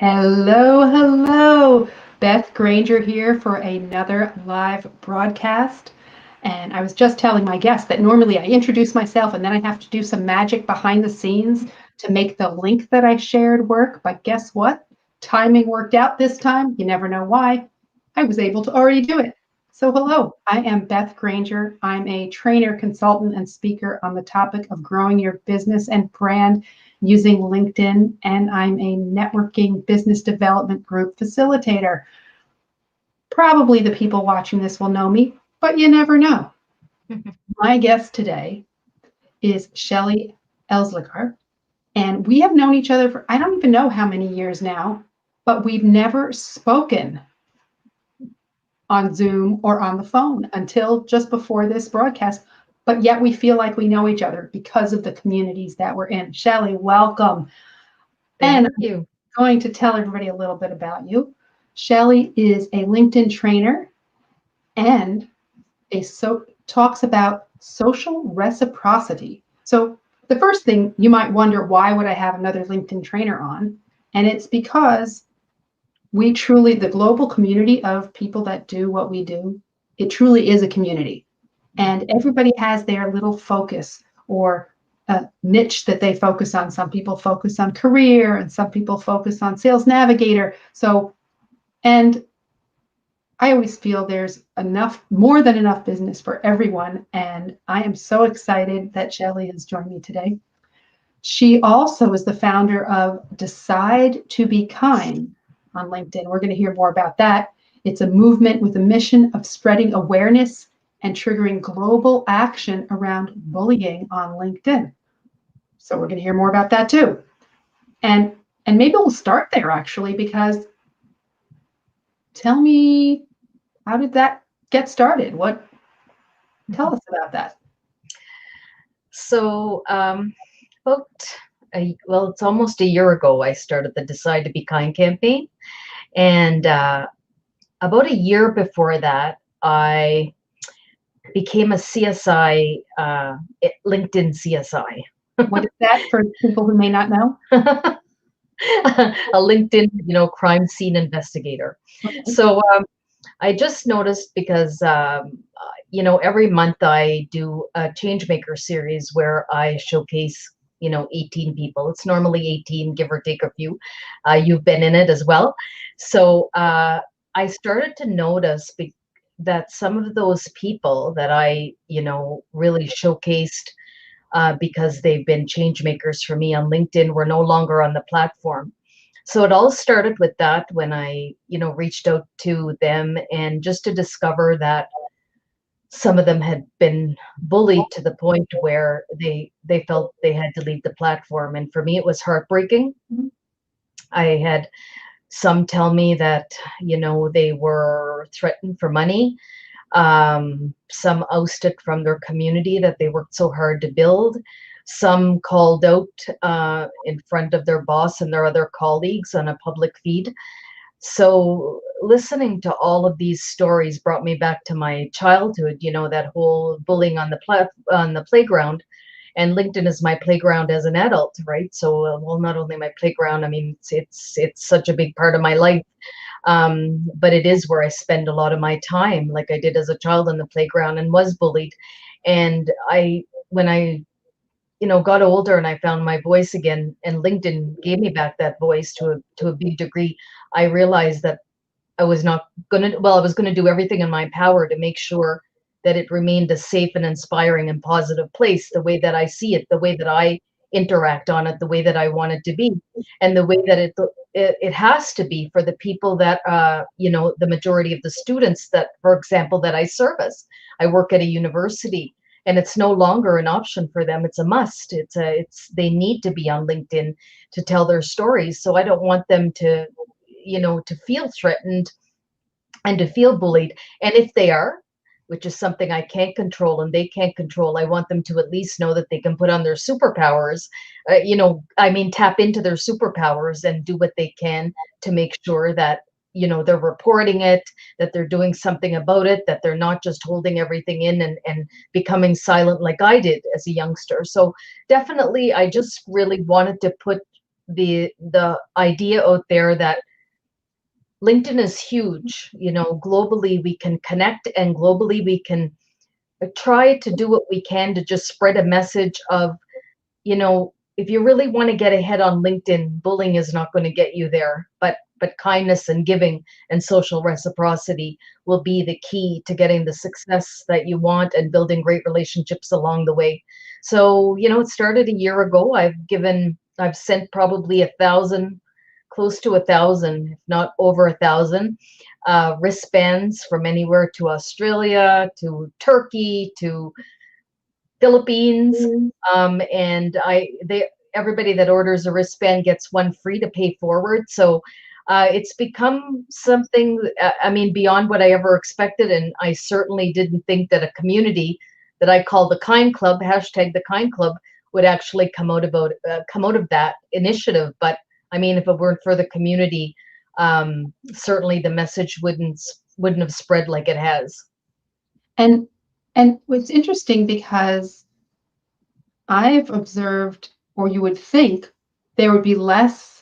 Hello. Beth Granger here for another live broadcast. And I was just telling my guest that normally I introduce myself and then I have to do some magic behind the scenes to make the link that I shared work. But guess what? Timing worked out this time. You never know why. I was able to already do it. So hello, I am Beth Granger. I'm a trainer, consultant, and speaker on the topic of growing your business and brand using LinkedIn, and I'm a networking business development group facilitator. Probably the people watching this will know me, but you never know. My guest today is Shelly Esliger, and we have known each other for I don't even know how many years now, but we've never spoken on Zoom or on the phone until just before this broadcast. But yet we feel like we know each other because of the communities that we're in. Shelly, welcome. Thank you. I'm going to tell everybody a little bit about you. Shelly is a LinkedIn trainer and talks about social reciprocity. So the first thing you might wonder, why would I have another LinkedIn trainer on? And it's because the global community of people that do what we do, it truly is a community. And everybody has their little focus or a niche that they focus on. Some people focus on career and some people focus on sales navigator. And I always feel there's more than enough business for everyone. And I am so excited that Shelly has joined me today. She also is the founder of Decide to Be Kind on LinkedIn. We're going to hear more about that. It's a movement with a mission of spreading awareness and triggering global action around bullying on LinkedIn. So we're going to hear more about that too. And maybe we'll start there actually, because tell me, how did that get started? Tell us about that. So, it's almost a year ago I started the Decide to Be Kind campaign. And about a year before that, I became a CSI, LinkedIn CSI. What is that for people who may not know? A LinkedIn, crime scene investigator. Okay. So I just noticed because, every month I do a Changemaker series where I showcase, 18 people. It's normally 18, give or take a few. You've been in it as well. So I started to notice that some of those people that I, really showcased because they've been change makers for me on LinkedIn were no longer on the platform. So it all started with that when I, reached out to them and just to discover that some of them had been bullied to the point where they felt they had to leave the platform. And for me, it was heartbreaking. Mm-hmm. I had some tell me that, they were threatened for money. Some ousted from their community that they worked so hard to build. Some called out in front of their boss and their other colleagues on a public feed. So listening to all of these stories brought me back to my childhood, that whole bullying on the playground. And LinkedIn is my playground as an adult, right? So, not only my playground, I mean, it's such a big part of my life. But it is where I spend a lot of my time, like I did as a child on the playground and was bullied. And when I got older and I found my voice again, and LinkedIn gave me back that voice to a big degree, I realized that I was going to do everything in my power to make sure that it remained a safe and inspiring and positive place, the way that I see it, the way that I interact on it, the way that I want it to be, and the way that it has to be for the people that, the majority of the students that, for example, that I service. I work at a university, and it's no longer an option for them. It's a must. They need to be on LinkedIn to tell their stories. So I don't want them to, to feel threatened and to feel bullied. And if they are, which is something I can't control and they can't control, I want them to at least know that they can put on their superpowers, tap into their superpowers and do what they can to make sure that, they're reporting it, that they're doing something about it, that they're not just holding everything in and becoming silent like I did as a youngster. So definitely, I just really wanted to put the idea out there that LinkedIn is huge. Globally we can connect, and globally we can try to do what we can to just spread a message of, if you really want to get ahead on LinkedIn, bullying is not going to get you there, but kindness and giving and social reciprocity will be the key to getting the success that you want and building great relationships along the way. So, it started a year ago. I've sent probably 1,000, close to 1,000, if not over 1,000, wristbands from anywhere to Australia, to Turkey, to Philippines, and everybody that orders a wristband gets one free to pay forward. So it's become something, beyond what I ever expected, and I certainly didn't think that a community that I call the Kind Club, hashtag the Kind Club, would actually come out of that initiative. But if it weren't for the community, certainly the message wouldn't have spread like it has. And what's interesting, because I've observed, or you would think there would be less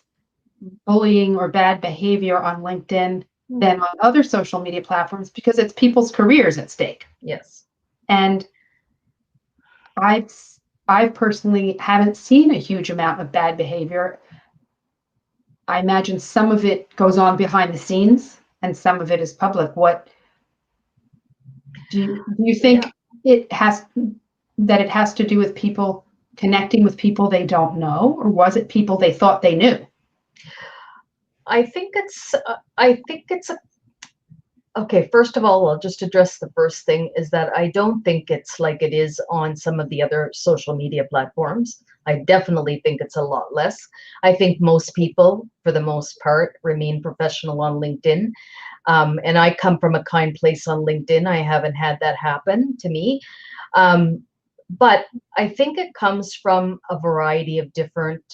bullying or bad behavior on LinkedIn than on other social media platforms, because it's people's careers at stake. Yes. And I personally haven't seen a huge amount of bad behavior. I imagine some of it goes on behind the scenes and some of it is public. What do you think it has to do with people connecting with people they don't know, or was it people they thought they knew? I think it's okay. First of all, I'll just address the first thing, is that I don't think it's like it is on some of the other social media platforms. I definitely think it's a lot less. I think most people, for the most part, remain professional on LinkedIn. And I come from a kind place on LinkedIn. I haven't had that happen to me. But I think it comes from a variety of different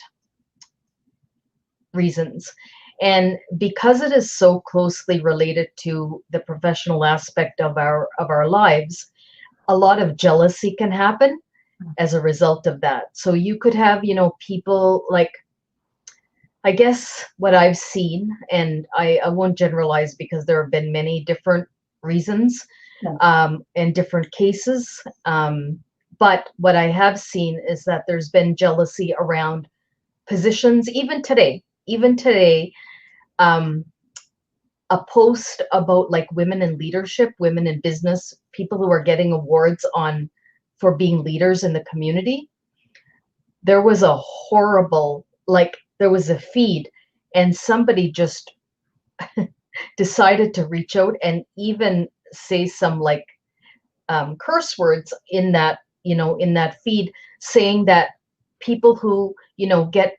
reasons. And because it is so closely related to the professional aspect of our lives, a lot of jealousy can happen as a result of that. So you could have, people like, I guess what I've seen, and I won't generalize because there have been many different reasons and different cases. But what I have seen is that there's been jealousy around positions, even today. A post about like women in leadership, women in business, people who are getting awards for being leaders in the community. There was a horrible, there was a feed, and somebody just decided to reach out and even say some curse words in that feed, saying that people who get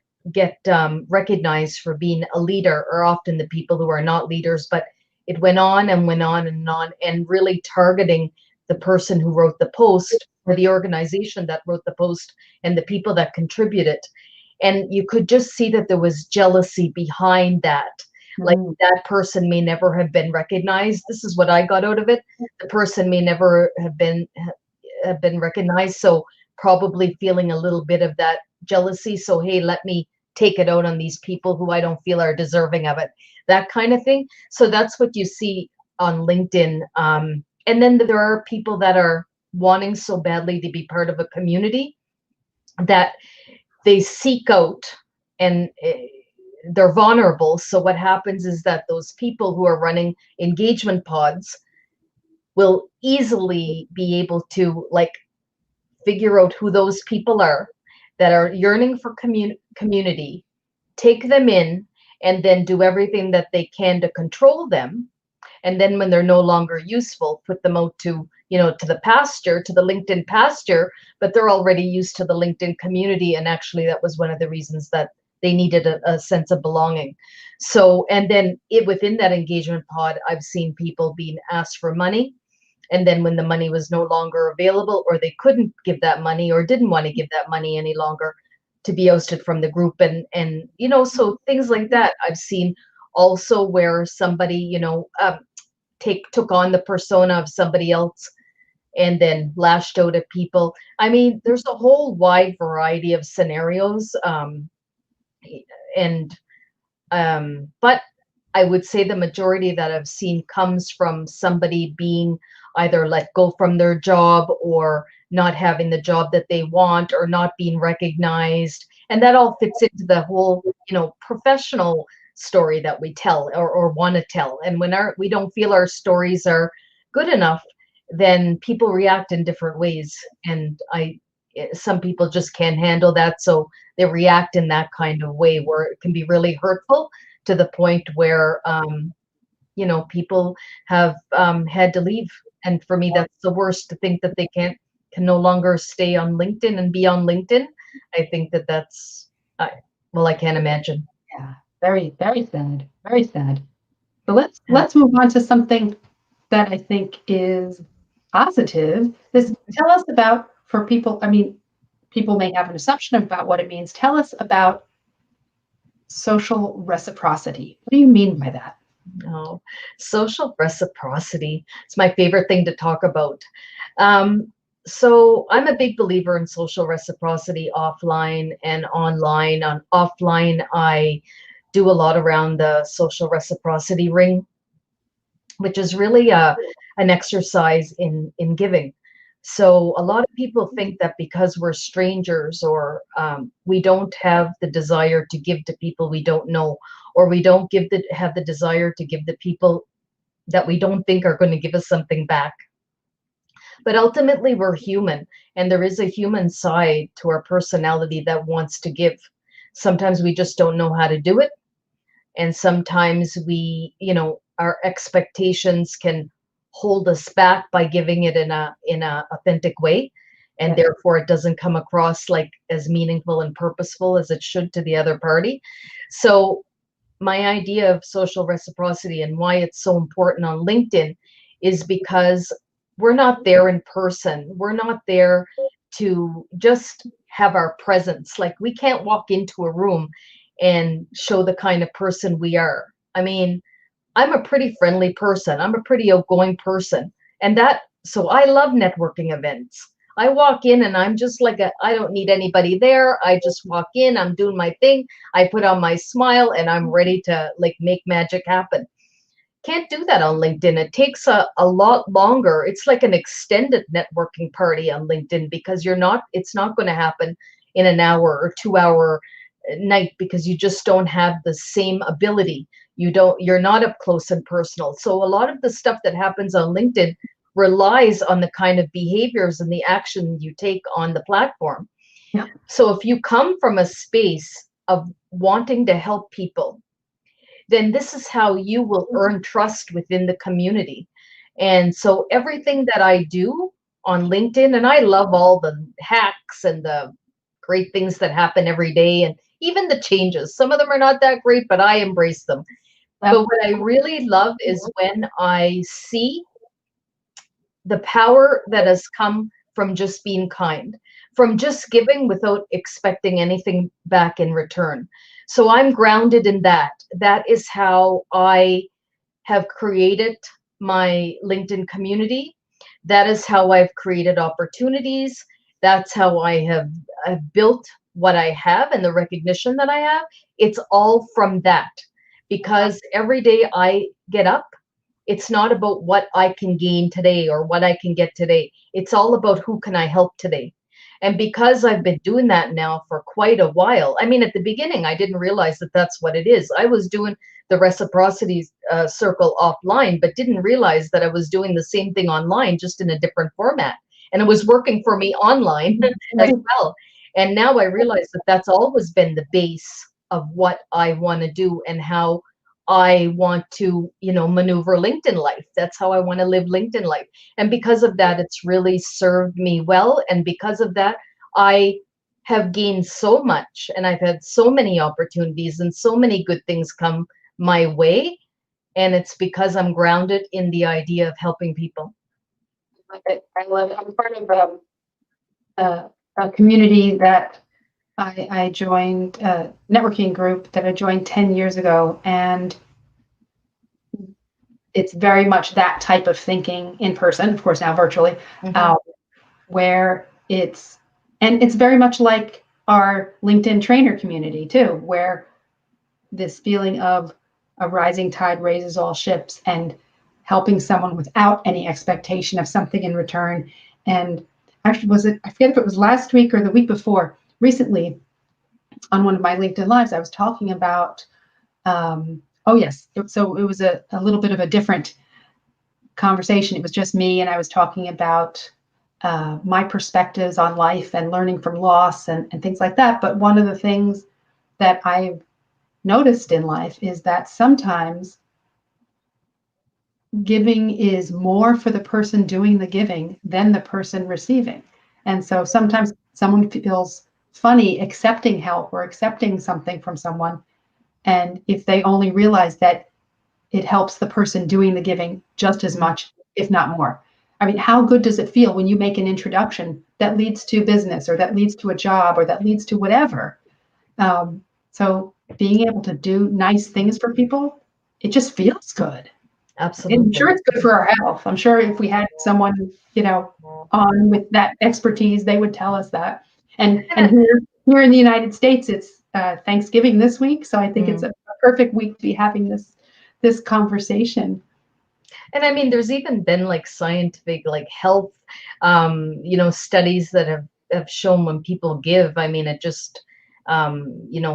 recognized for being a leader are often the people who are not leaders. But it went on and went on and on, and really targeting the person who wrote the post, or the organization that wrote the post, and the people that contributed. And you could just see that there was jealousy behind that. Like, that person may never have been recognized. This is what I got out of it. The person may never have been recognized, so probably feeling a little bit of that jealousy. So, hey, let me take it out on these people who I don't feel are deserving of it, that kind of thing. So that's what you see on LinkedIn. And then there are people that are wanting so badly to be part of a community that they seek out, and they're vulnerable. So what happens is that those people who are running engagement pods will easily be able to figure out who those people are that are yearning for community, take them in, and then do everything that they can to control them. And then when they're no longer useful, put them out to, to the pasture, to the LinkedIn pasture, but they're already used to the LinkedIn community. And actually, that was one of the reasons that they needed a sense of belonging. So, and then within that engagement pod, I've seen people being asked for money. And then when the money was no longer available, or they couldn't give that money, or didn't want to give that money any longer, to be ousted from the group. And so things like that I've seen also, where somebody, took on the persona of somebody else and then lashed out at people. I mean, there's a whole wide variety of scenarios. And But I would say the majority that I've seen comes from somebody being either let go from their job, or not having the job that they want, or not being recognized. And that all fits into the whole, professional story that we tell, or want to tell. And when we don't feel our stories are good enough, then people react in different ways. And some people just can't handle that. So they react in that kind of way, where it can be really hurtful, to the point where people have had to leave. And for me, that's the worst, to think that they can no longer stay on LinkedIn and be on LinkedIn. I think that's well, I can't imagine. Yeah, very, very sad. Very sad. So let's move on to something that I think is positive. Tell us about, for people, I mean, people may have an assumption about what it means. Tell us about social reciprocity. What do you mean by that? Oh, social reciprocity. It's my favorite thing to talk about. So I'm a big believer in social reciprocity, offline and online. On offline, I do a lot around the social reciprocity ring, which is really an exercise in giving. So a lot of people think that because we're strangers, or we don't have the desire to give to people we don't know, or we don't have the desire to give to people that we don't think are going to give us something back. But ultimately, we're human, and there is a human side to our personality that wants to give. Sometimes we just don't know how to do it, and sometimes our expectations can hold us back by giving it in a authentic way, and therefore it doesn't come across like as meaningful and purposeful as it should to the other party. So my idea of social reciprocity, and why it's so important on LinkedIn, is because we're not there in person. We're not there to just have our presence. Like, we can't walk into a room and show the kind of person we are. I mean, I'm a pretty friendly person. I'm a pretty outgoing person. So I love networking events. I walk in and I'm just like I don't need anybody there. I just walk in, I'm doing my thing. I put on my smile and I'm ready to like make magic happen. Can't do that on LinkedIn. It takes a lot longer. It's like an extended networking party on LinkedIn, because it's not going to happen in an hour or 2 hour night, because you just don't have the same ability. You're not up close and personal. So a lot of the stuff that happens on LinkedIn relies on the kind of behaviors and the action you take on the platform. Yeah. So if you come from a space of wanting to help people, then this is how you will earn trust within the community. And so everything that I do on LinkedIn, and I love all the hacks and the great things that happen every day, and even the changes. Some of them are not that great, but I embrace them. But what I really love is when I see the power that has come from just being kind, from just giving without expecting anything back in return. So I'm grounded in that. That is how I have created my LinkedIn community. That is how I've created opportunities. That's how I've built what I have and the recognition that I have. It's all from that, because every day I get up, it's not about what I can gain today or what I can get today. It's all about who can I help today. And because I've been doing that now for quite a while, I mean, at the beginning, I didn't realize that that's what it is. I was doing the reciprocity circle offline, but didn't realize that I was doing the same thing online, just in a different format. And it was working for me online as well. And now I realize that that's always been the base of what I want to do, and how I want to, maneuver LinkedIn life. That's how I want to live LinkedIn life. And because of that, it's really served me well. And because of that, I have gained so much, and I've had so many opportunities and so many good things come my way. And it's because I'm grounded in the idea of helping people. I love it. I'm part of a community that I joined, a networking group that I joined 10 years ago, and it's very much that type of thinking in person, of course, now virtually, Mhm. where it's very much like our LinkedIn trainer community too, where this feeling of a rising tide raises all ships and helping someone without any expectation of something in return. And actually, I forget if it was last week or the week before, recently on one of my LinkedIn lives, I was talking about, oh yes, so it was a little bit of a different conversation. It was just me, and I was talking about my perspectives on life and learning from loss and things like that. But one of the things that I've noticed in life is that sometimes giving is more for the person doing the giving than the person receiving. And so sometimes someone feels funny accepting help or accepting something from someone. And if they only realize that it helps the person doing the giving just as much, if not more. I mean, how good does it feel when you make an introduction that leads to business or that leads to a job or that leads to whatever? So being able to do nice things for people, it just feels good. I'm sure Absolutely. it's good for our health. I'm sure if we had someone, on with that expertise, they would tell us that. And here in the United States, it's Thanksgiving this week, so I think it's Mm. a perfect week to be having this conversation. And I mean, there's even been like scientific, like health, studies that have shown when people give, I mean, it just,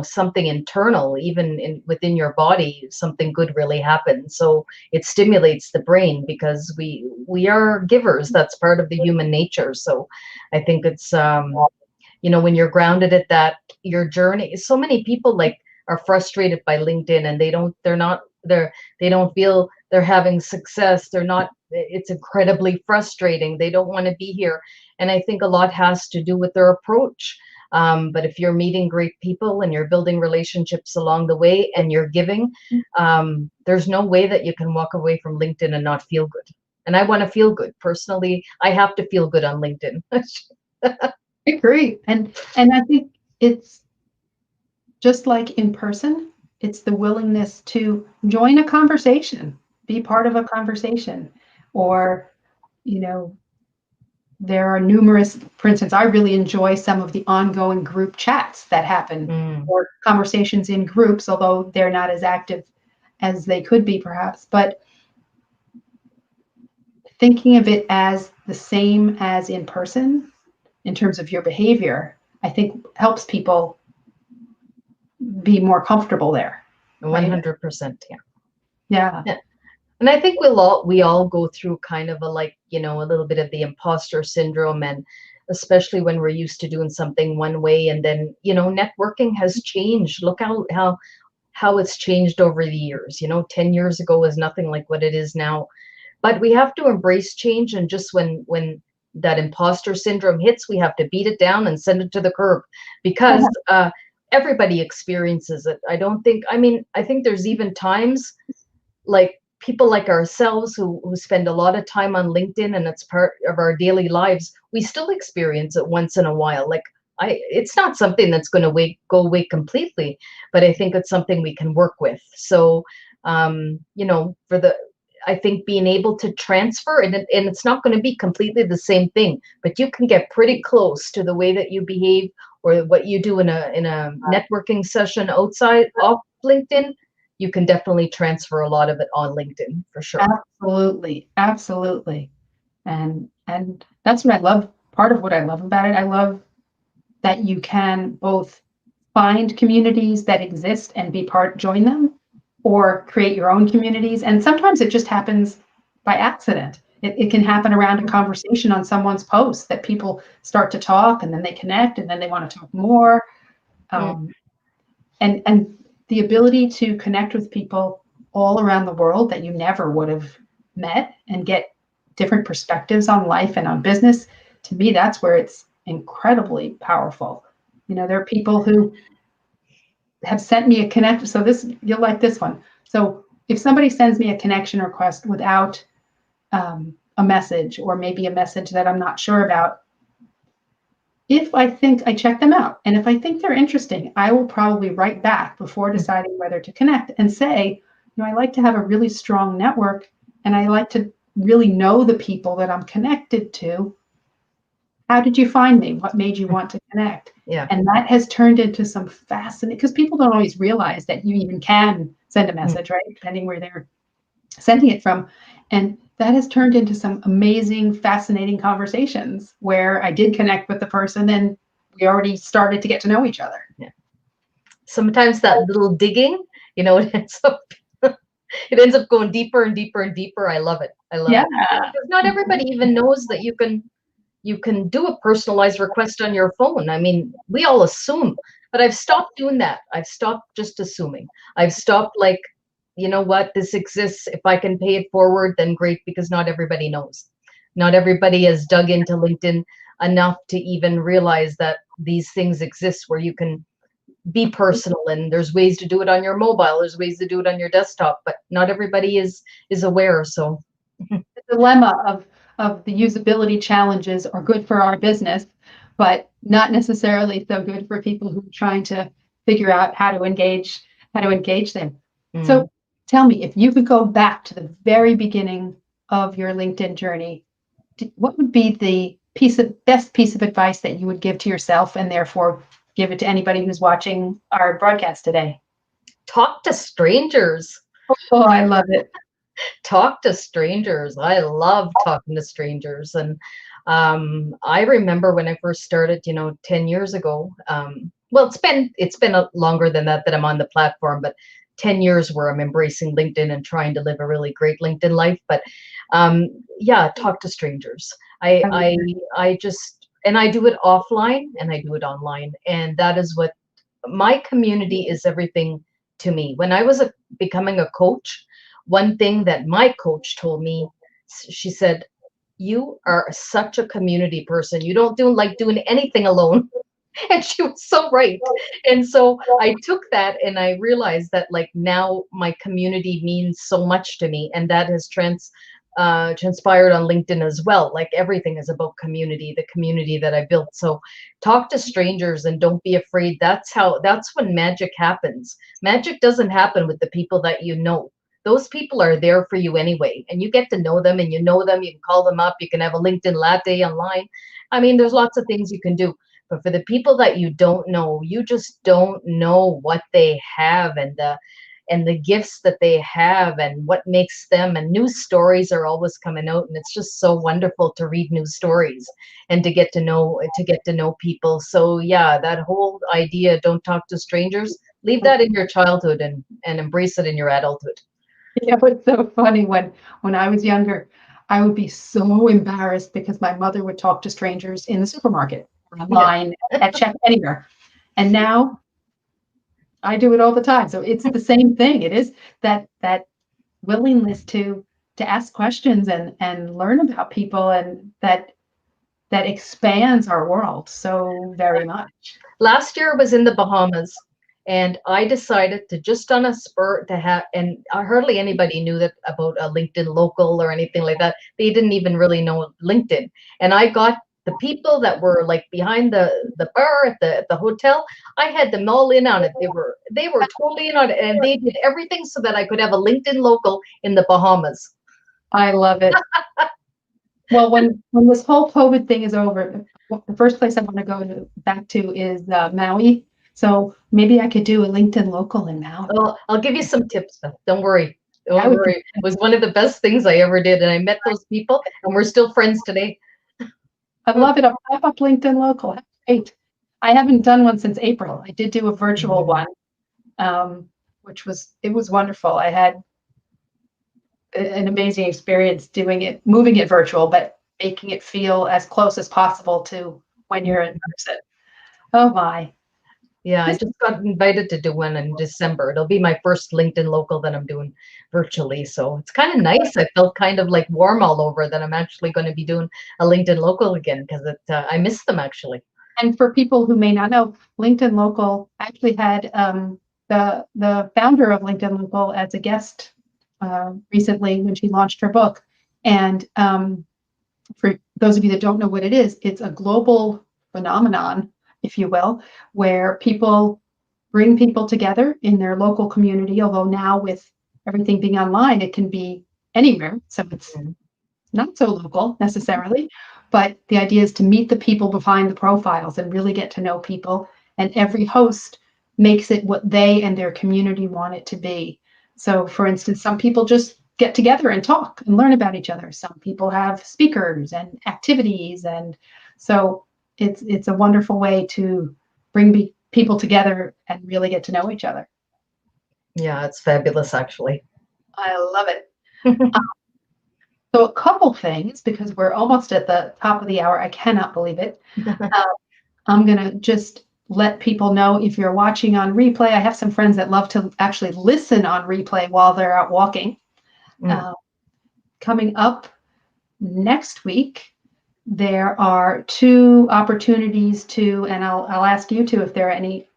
something internal, even within your body, something good really happens. So it stimulates the brain because we are givers. That's part of the human nature. So I think it's, when you're grounded at that, your journey. So many people like are frustrated by LinkedIn, and they don't feel they're having success. They're not, it's incredibly frustrating. They don't want to be here. And I think a lot has to do with their approach. But if you're meeting great people and you're building relationships along the way and you're giving, there's no way that you can walk away from LinkedIn and not feel good. And I want to feel good. Personally, I have to feel good on LinkedIn. I agree. And I think it's just like in person, it's the willingness to join a conversation, be part of a conversation, or, you know, there are numerous, for instance, I really enjoy some of the ongoing group chats that happen Mm. or conversations in groups, although they're not as active as they could be perhaps. But thinking of it as the same as in person in terms of your behavior, I think helps people be more comfortable there, right? 100%. Yeah. Yeah. And I think we all go through kind of a like, a little bit of the imposter syndrome, and especially when we're used to doing something one way, and then, networking has changed. Look how it's changed over the years. 10 years ago was nothing like what it is now. But we have to embrace change, and just when that imposter syndrome hits, we have to beat it down and send it to the curb, because everybody experiences it. I think there's even times like people like ourselves who spend a lot of time on LinkedIn and it's part of our daily lives, we still experience it once in a while. Like it's not something that's going to go away completely, but I think it's something we can work with. So, I think being able to transfer, and it's not going to be completely the same thing, but you can get pretty close to the way that you behave or what you do in a networking session outside of LinkedIn. You can definitely transfer a lot of it on LinkedIn for sure. Absolutely, absolutely. And that's what I love. Part of what I love about it, I love that you can both find communities that exist and join them, or create your own communities. And sometimes it just happens by accident. It can happen around a conversation on someone's post that people start to talk and then they connect and then they want to talk more. Mm. And the ability to connect with people all around the world that you never would have met and get different perspectives on life and on business. To me, that's where it's incredibly powerful. There are people who have sent me a connection. So this, you'll like this one. So if somebody sends me a connection request without a message, or maybe a message that I'm not sure about, if I think, I check them out. And if I think they're interesting, I will probably write back before deciding whether to connect and say, I like to have a really strong network, and I like to really know the people that I'm connected to. How did you find me? What made you want to connect? Yeah. And that has turned into some fascinating, because people don't always realize that you even can send a message, right? Depending where they're sending it from. And that has turned into some amazing, fascinating conversations where I did connect with the person and we already started to get to know each other. Yeah. Sometimes that little digging, it ends up going deeper and deeper and deeper. I love it. I love it. Because not everybody even knows that you can do a personalized request on your phone. I mean, we all assume, but I've stopped doing that. I've stopped just assuming. I've stopped like, you know what, this exists. If I can pay it forward, then great, because not everybody knows. Not everybody has dug into LinkedIn enough to even realize that these things exist where you can be personal, and there's ways to do it on your mobile, there's ways to do it on your desktop, but not everybody is aware. So the dilemma of the usability challenges are good for our business, but not necessarily so good for people who are trying to figure out how to engage them. So tell me, if you could go back to the very beginning of your LinkedIn journey, what would be the best piece of advice that you would give to yourself, and therefore give it to anybody who's watching our broadcast today? Talk to strangers. Oh, I love it. Talk to strangers. I love talking to strangers. And I remember when I first started, 10 years ago. Well, it's been longer than that I'm on the platform, but 10 years where I'm embracing LinkedIn and trying to live a really great LinkedIn life. But yeah, talk to strangers. I just, and I do it offline and I do it online. And that is what my community is, everything to me. When I was becoming a coach, one thing that my coach told me, she said, you are such a community person. You don't like doing anything alone. And she was so right. And so I took that and I realized that like now my community means so much to me. And that has transpired on LinkedIn as well. Like everything is about community, the community that I built. So talk to strangers and don't be afraid. That's when magic happens. Magic doesn't happen with the people that you know. Those people are there for you anyway, and you get to know them, and you can call them up, you can have a LinkedIn latte online. I mean, there's lots of things you can do. But for the people that you don't know, you just don't know what they have, and the gifts that they have and what makes them, and new stories are always coming out, and it's just so wonderful to read new stories and to get to know people. So yeah, that whole idea, don't talk to strangers, leave that in your childhood and embrace it in your adulthood. It's so funny. When I was younger, I would be so embarrassed because my mother would talk to strangers in the supermarket, online, at check, anywhere. And now I do it all the time. So it's the same thing. It is that willingness to ask questions and learn about people, and that expands our world so very much. Last year I was in the Bahamas, and I decided to, just on a spur, to have, and hardly anybody knew that about a LinkedIn local or anything like that. They didn't even really know LinkedIn. And I got the people that were like behind the bar at the hotel. I had them all in on it. They were totally in on it, and they did everything so that I could have a LinkedIn local in the Bahamas. I love it. Well, when this whole COVID thing is over, the first place I want to go back to is Maui. So maybe I could do a LinkedIn local in Maui. Well, I'll give you some tips, Beth. Don't worry. That Don't would be, worry. It was one of the best things I ever did, and I met those people, and we're still friends today. I love it. A pop-up LinkedIn local. That's great. I haven't done one since April. I did do a virtual one, which was wonderful. I had an amazing experience doing it, moving it virtual, but making it feel as close as possible to when you're in person. Oh my. Yeah, I This just got invited to do one in December. It'll be my first LinkedIn local that I'm doing virtually. So it's kind of nice. I felt kind of like warm all over that I'm actually going to be doing a LinkedIn local again because I miss them actually. And for people who may not know, LinkedIn Local actually had the founder of LinkedIn Local as a guest recently when she launched her book. And for those of you that don't know what it is, it's a global phenomenon, if you will, where people bring people together in their local community. Although now with everything being online, it can be anywhere. So it's Mhm. not so local necessarily, but the idea is to meet the people behind the profiles and really get to know people. And every host makes it what they and their community want it to be. So, for instance, some people just get together and talk and learn about each other. Some people have speakers and activities, and so it's a wonderful way to bring people together and really get to know each other. Yeah, it's fabulous actually. I love it. So, a couple things because we're almost at the top of the hour. I cannot believe it. Uh, I'm going to just let people know if you're watching on replay. I have some friends that love to actually listen on replay while they're out walking. Mm. Uh, Coming up next week, there are two opportunities to, and I'll ask you to if there are any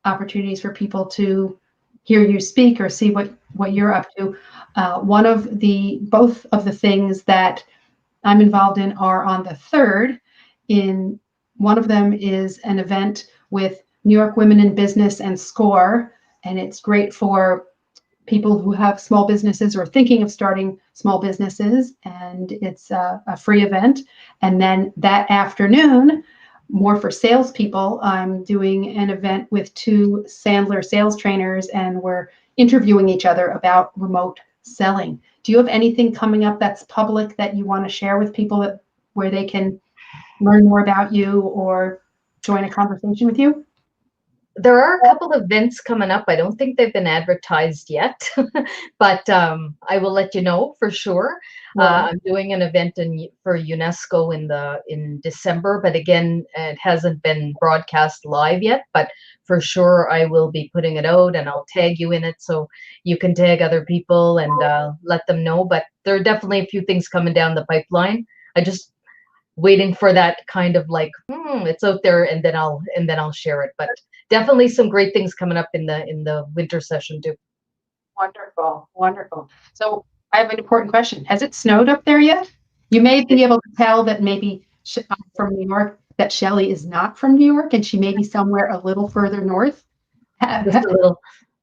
opportunities for people to hear you speak or see what you're up to. Both of the things that I'm involved in are on the 3rd. In one of them is an event with New York Women in Business and SCORE, and it's great for people who have small businesses or thinking of starting small businesses, and it's a free event. And then that afternoon, more for salespeople, I'm doing an event with two Sandler sales trainers, and we're interviewing each other about remote selling. Do you have anything coming up that's public that you want to share with people where they can learn more about you or join a conversation with you? There are a couple of events coming up. I don't think they've been advertised yet, but I will let you know for sure. Well, I'm doing an event for UNESCO in December, but again, it hasn't been broadcast live yet. But for sure, I will be putting it out, and I'll tag you in it so you can tag other people and let them know. But there are definitely a few things coming down the pipeline. I just waiting for that kind of like it's out there and then I'll share it, but definitely some great things coming up in the winter session too. wonderful, wonderful. So I have an important question. Has it snowed up there yet? You may It, be able to tell that maybe I'm from New York, that Shelly is not from New York, and she may be somewhere a little further north. just a little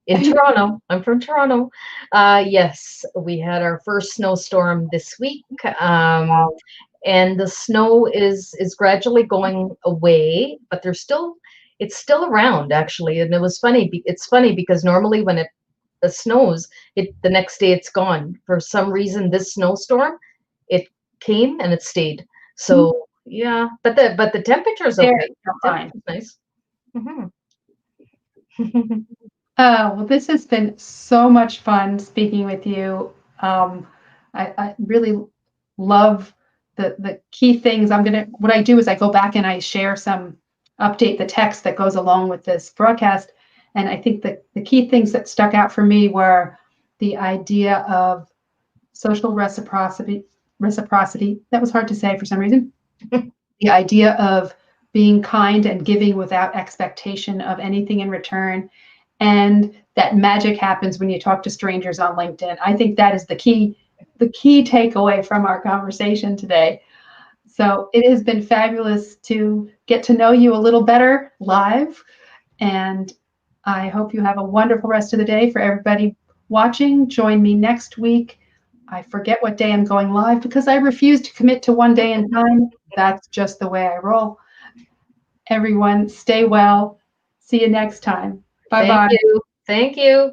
in Toronto. I'm from Toronto. Yes, we had our first snowstorm this week, and the snow is gradually going away, but it's still around actually. And it was funny. It's funny because normally when it snows, the next day it's gone. For some reason, this snowstorm, it came and it stayed. So yeah, but the temperature's There, okay. you're The fine. temperature's nice. Hmm. Well, this has been so much fun speaking with you. I really love the key things. What I do is I go back and I share update the text that goes along with this broadcast. And I think that the key things that stuck out for me were the idea of social reciprocity. That was hard to say for some reason. The idea of being kind and giving without expectation of anything in return, and that magic happens when you talk to strangers on LinkedIn. I think that is the key takeaway from our conversation today. So it has been fabulous to get to know you a little better live, and I hope you have a wonderful rest of the day. For everybody watching, join me next week. I forget what day I'm going live because I refuse to commit to one day and time. That's just the way I roll. Everyone, stay well. See you next time. Bye Thank bye. you. Thank you.